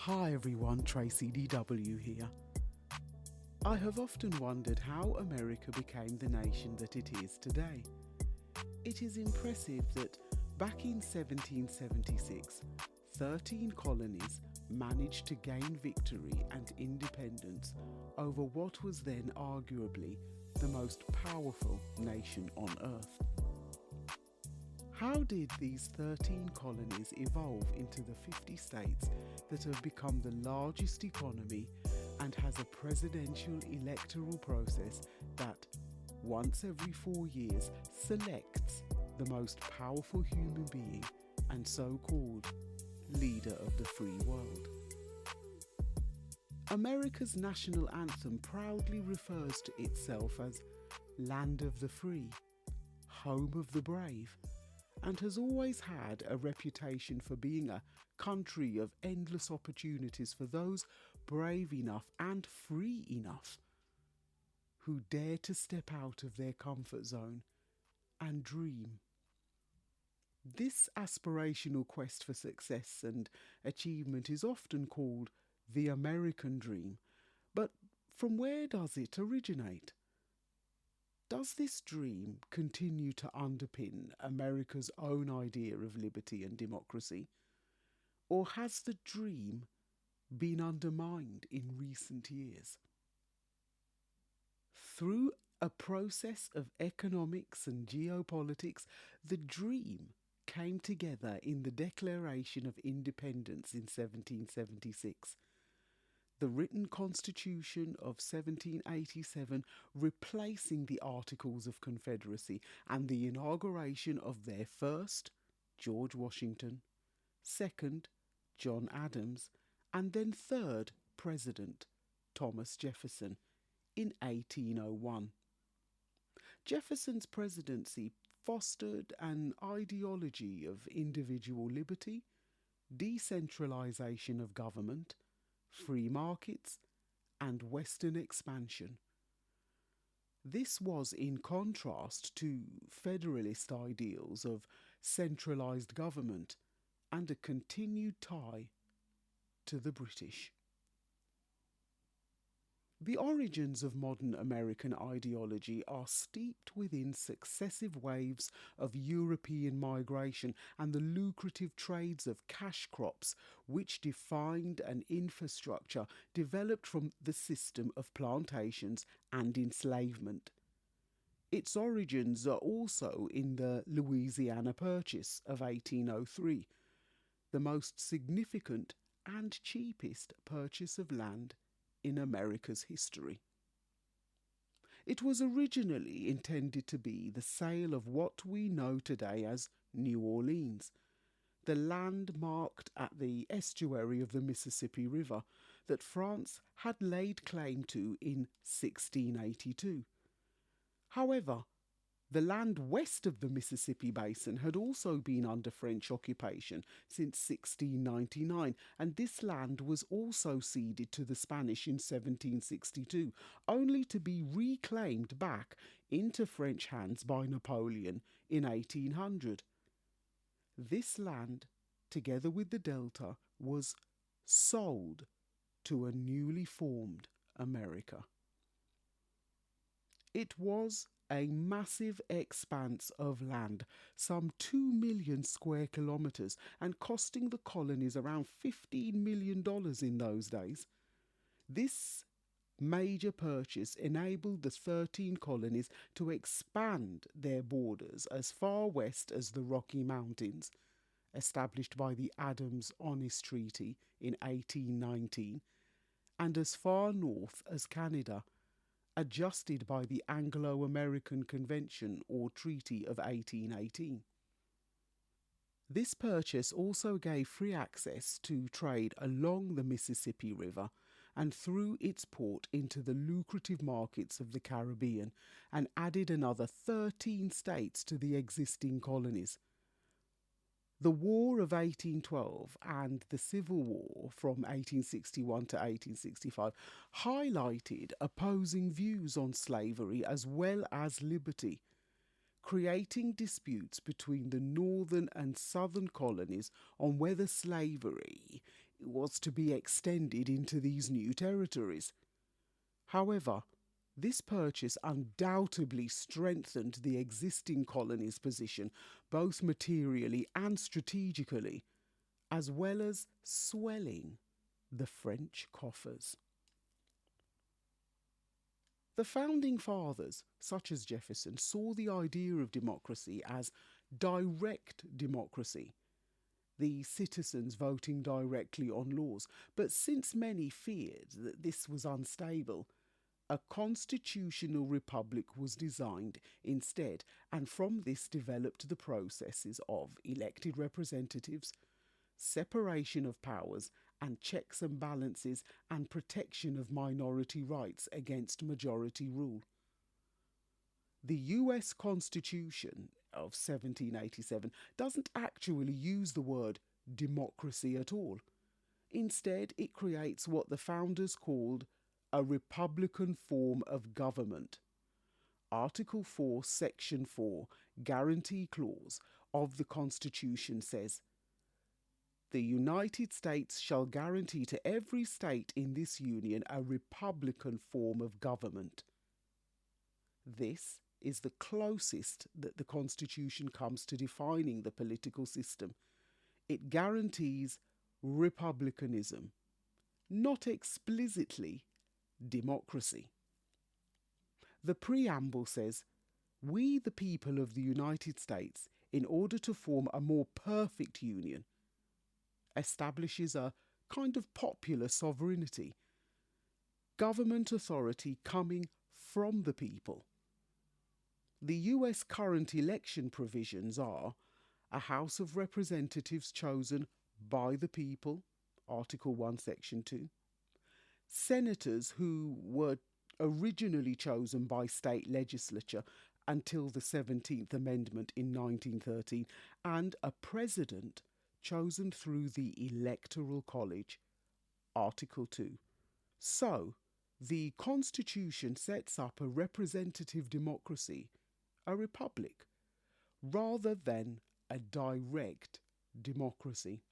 Hi everyone, Tracy DW here. I have often wondered how America became the nation that it is today. It is impressive that back in 1776, 13 colonies managed to gain victory and independence over what was then arguably the most powerful nation on earth. How did these 13 colonies evolve into the 50 states that have become the largest economy and has a presidential electoral process that, once every 4 years, selects the most powerful human being and so-called leader of the free world? America's national anthem proudly refers to itself as land of the free, home of the brave, and has always had a reputation for being a country of endless opportunities for those brave enough and free enough who dare to step out of their comfort zone and dream. This aspirational quest for success and achievement is often called the American dream, but from where does it originate? Does this dream continue to underpin America's own idea of liberty and democracy? Or has the dream been undermined in recent years? Through a process of economics and geopolitics, the dream came together in the Declaration of Independence in 1776. The written Constitution of 1787 replacing the Articles of Confederacy, and the inauguration of their first, George Washington, second, John Adams, and then third President, Thomas Jefferson, in 1801. Jefferson's presidency fostered an ideology of individual liberty, decentralization of government, free markets, and Western expansion. This was in contrast to federalist ideals of centralised government and a continued tie to the British. The origins of modern American ideology are steeped within successive waves of European migration and the lucrative trades of cash crops, which defined an infrastructure developed from the system of plantations and enslavement. Its origins are also in the Louisiana Purchase of 1803, the most significant and cheapest purchase of land in America's history. It was originally intended to be the sale of what we know today as New Orleans, the land marked at the estuary of the Mississippi River that France had laid claim to in 1682. However, the land west of the Mississippi Basin had also been under French occupation since 1699, and this land was also ceded to the Spanish in 1762, only to be reclaimed back into French hands by Napoleon in 1800. This land, together with the Delta, was sold to a newly formed America. It was a massive expanse of land, some 2 million square kilometres, and costing the colonies around $15 million in those days. This major purchase enabled the 13 colonies to expand their borders as far west as the Rocky Mountains, established by the Adams-Onis Treaty in 1819, and as far north as Canada, adjusted by the Anglo-American Convention or Treaty of 1818. This purchase also gave free access to trade along the Mississippi River and through its port into the lucrative markets of the Caribbean, and added another 13 states to the existing colonies. The War of 1812 and the Civil War from 1861 to 1865 highlighted opposing views on slavery as well as liberty, creating disputes between the northern and southern colonies on whether slavery was to be extended into these new territories. However, this purchase undoubtedly strengthened the existing colonies' position both materially and strategically, as well as swelling the French coffers. The founding fathers, such as Jefferson, saw the idea of democracy as direct democracy, the citizens voting directly on laws. But since many feared that this was unstable, a constitutional republic was designed instead, and from this developed the processes of elected representatives, separation of powers, and checks and balances, and protection of minority rights against majority rule. The US Constitution of 1787 doesn't actually use the word democracy at all. Instead, it creates what the founders called a republican form of government. Article 4, Section 4, Guarantee Clause of the Constitution says, "The United States shall guarantee to every state in this union a republican form of government." This is the closest that the Constitution comes to defining the political system. It guarantees republicanism, not explicitly democracy. The preamble says, "We, the people of the United States, in order to form a more perfect union," establishes a kind of popular sovereignty, government authority coming from the people. The US current election provisions are a House of Representatives chosen by the people, Article 1, Section 2, senators who were originally chosen by state legislature until the 17th Amendment in 1913, and a president chosen through the Electoral College, Article 2. So, the Constitution sets up a representative democracy, a republic, rather than a direct democracy.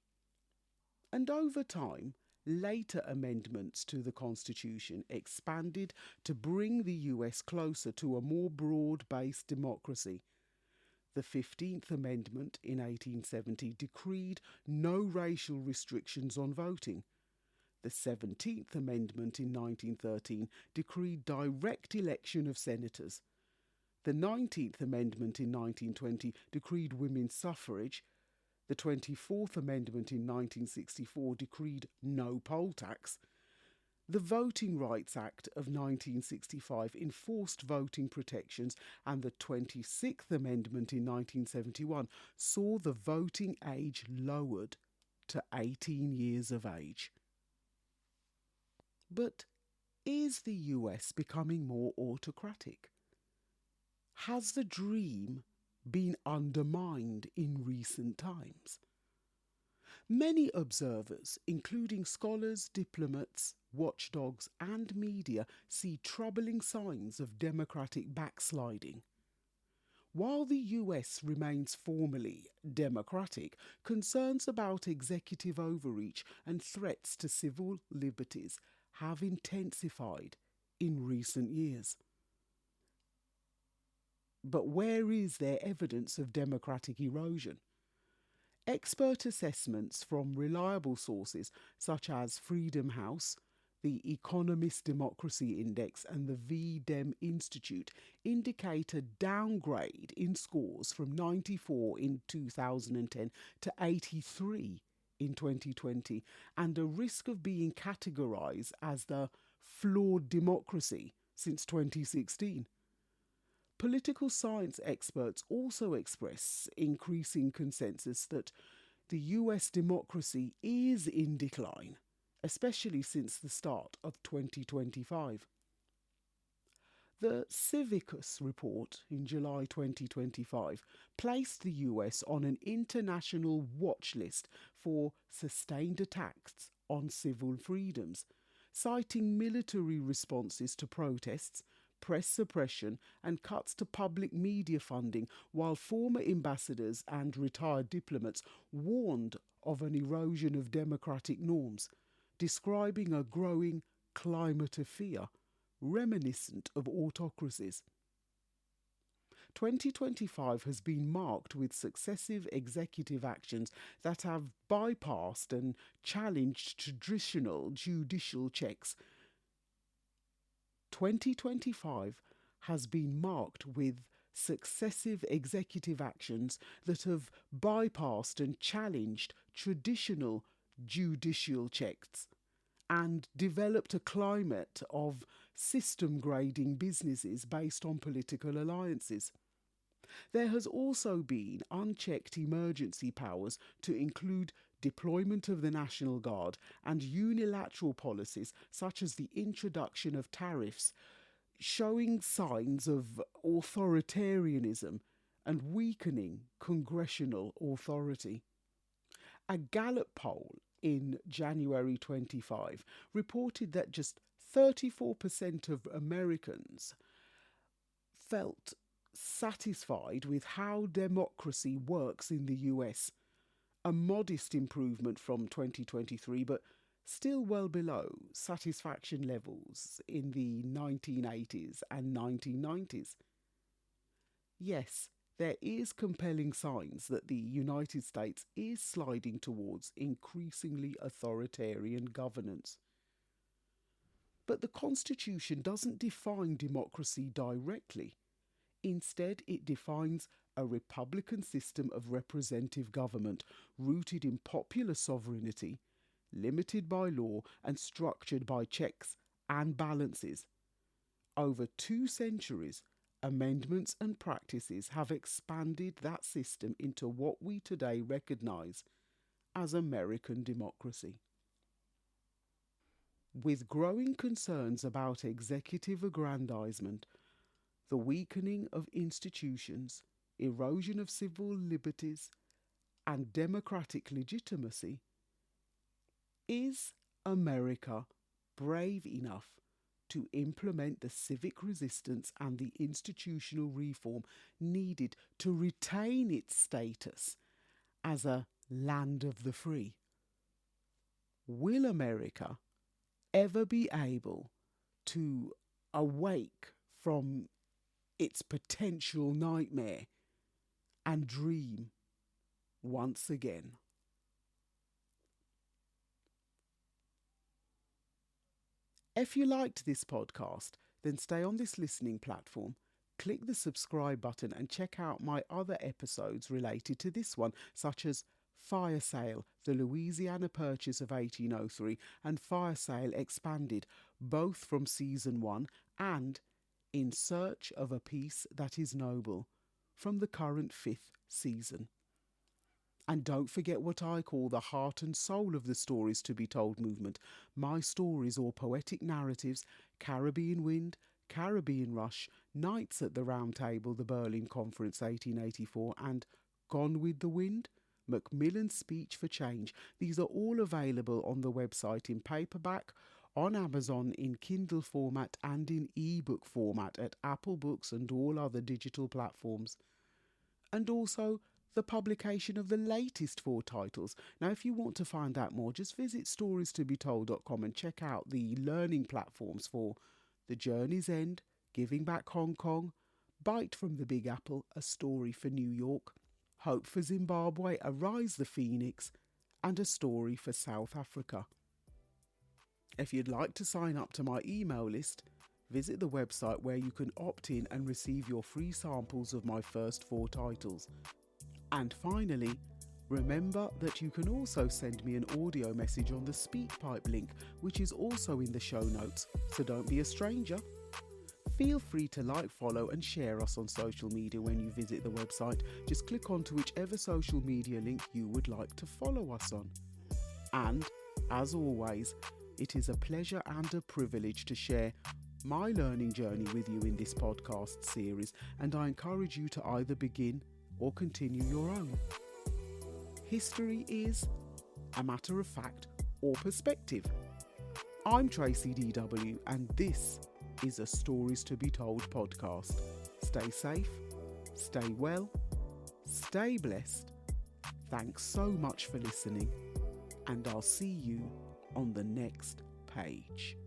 And over time, later amendments to the Constitution expanded to bring the US closer to a more broad-based democracy. The 15th Amendment in 1870 decreed no racial restrictions on voting. The 17th Amendment in 1913 decreed direct election of senators. The 19th Amendment in 1920 decreed women's suffrage. The 24th Amendment in 1964 decreed no poll tax. The Voting Rights Act of 1965 enforced voting protections, and the 26th Amendment in 1971 saw the voting age lowered to 18 years of age. But is the US becoming more autocratic? Has the dream been undermined in recent times? Many observers, including scholars, diplomats, watchdogs, and media, see troubling signs of democratic backsliding. While the US remains formally democratic, concerns about executive overreach and threats to civil liberties have intensified in recent years. But where is there evidence of democratic erosion? Expert assessments from reliable sources such as Freedom House, the Economist Democracy Index, and the V-Dem Institute indicate a downgrade in scores from 94 in 2010 to 83 in 2020, and a risk of being categorised as the flawed democracy since 2016. Political science experts also express increasing consensus that the US democracy is in decline, especially since the start of 2025. The Civicus report in July 2025 placed the US on an international watch list for sustained attacks on civil freedoms, citing military responses to protests, press suppression, and cuts to public media funding, while former ambassadors and retired diplomats warned of an erosion of democratic norms, describing a growing climate of fear, reminiscent of autocracies. 2025 has been marked with successive executive actions that have bypassed and challenged traditional judicial checks. 2025 has been marked with successive executive actions that have bypassed and challenged traditional judicial checks and developed a climate of system grading businesses based on political alliances. There has also been unchecked emergency powers to include deployment of the National Guard and unilateral policies such as the introduction of tariffs, showing signs of authoritarianism and weakening congressional authority. A Gallup poll in January 25 reported that just 34% of Americans felt satisfied with how democracy works in the US, a modest improvement from 2023, but still well below satisfaction levels in the 1980s and 1990s. Yes, there is compelling signs that the United States is sliding towards increasingly authoritarian governance. But the Constitution doesn't define democracy directly. Instead, it defines a republican system of representative government rooted in popular sovereignty, limited by law and structured by checks and balances. Over 2 centuries, amendments and practices have expanded that system into what we today recognise as American democracy. With growing concerns about executive aggrandizement, the weakening of institutions, erosion of civil liberties, and democratic legitimacy, is America brave enough to implement the civic resistance and the institutional reform needed to retain its status as a land of the free? Will America ever be able to awake from its potential nightmare and dream once again? If you liked this podcast, then stay on this listening platform, click the subscribe button and check out my other episodes related to this one, such as Fire Sale, the Louisiana Purchase of 1803, and Fire Sale Expanded, both from Season 1, and In Search of a Peace That Is Noble, from the current 5th season. And don't forget what I call the heart and soul of the Stories to be Told movement, my stories or poetic narratives, Caribbean Wind, Caribbean Rush, Nights at the Round Table, the Berlin Conference 1884, and Gone with the Wind, Macmillan's Speech for Change. These are all available on the website in paperback, on Amazon in Kindle format and in ebook format at Apple Books and all other digital platforms. And also the publication of the latest 4 titles. Now, if you want to find out more, just visit storiestobetold.com and check out the learning platforms for The Journey's End, Giving Back Hong Kong, Bite from the Big Apple, A Story for New York, Hope for Zimbabwe, Arise the Phoenix, and A Story for South Africa. If you'd like to sign up to my email list, visit the website where you can opt in and receive your free samples of my first 4 titles. And finally, remember that you can also send me an audio message on the SpeakPipe link, which is also in the show notes, so don't be a stranger. Feel free to like, follow and share us on social media when you visit the website. Just click onto whichever social media link you would like to follow us on. And, as always, it is a pleasure and a privilege to share my learning journey with you in this podcast series, and I encourage you to either begin or continue your own. History is a matter of fact or perspective. I'm Tracy DW, and this is a Stories to be Told podcast. Stay safe, stay well, stay blessed. Thanks so much for listening, and I'll see you on the next page.